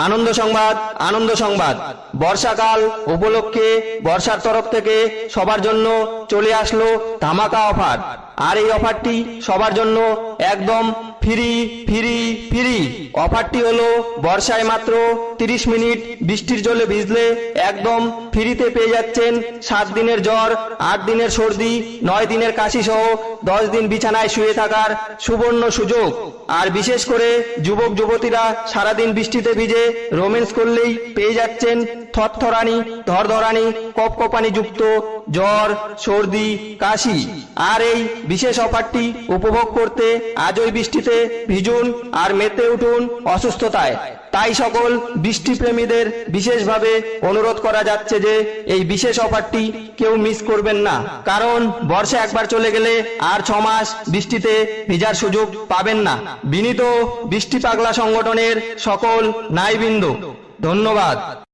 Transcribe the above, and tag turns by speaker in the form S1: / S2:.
S1: আনন্দ সংবাদ, আনন্দ সংবাদ। বর্ষাকাল উপলক্ষে বর্ষার তরফ থেকে সবার জন্য চলে আসলো ধামাকা অফার। আর এই অফারটি সবার জন্য একদম ফ্রি ফ্রি ফ্রি। অফারটি হলো বর্ষায় মাত্র 30 মিনিট বৃষ্টির জলে ভিজলে একদম ফ্রিতে পেয়ে যাচ্ছেন 7 দিনের জ্বর, 8 দিনের সর্দি, 9 দিনের কাশি সহ 10 দিন বিছানায় শুয়ে থাকার সুবর্ণ সুযোগ। আর বিশেষ করে যুবক যুবতীরা সারাদিন বৃষ্টিতে ভিজে রোম্যান্স করলেই পেয়ে যাচ্ছেন থরথরানি, ধরধরানি, কপকপানি যুক্ত জ্বর, সর্দি, কাশি। আর এই বিশেষ অফারটি উপভোগ করতে আজই বৃষ্টিতে ভিজুন আর মেতে উঠুন অসুস্থতায়। তাই সকল বৃষ্টিপ্রেমীদের বিশেষভাবে অনুরোধ করা যাচ্ছে যে এই বিশেষ অফারটি কেউ মিস করবেন না, কারণ বর্ষা একবার চলে গেলে আর 6 মাস বৃষ্টিতে ভিজার সুযোগ পাবেন না। বিনীত বৃষ্টি পাগলা সংগঠনের সকল নাইবৃন্দ, ধন্যবাদ।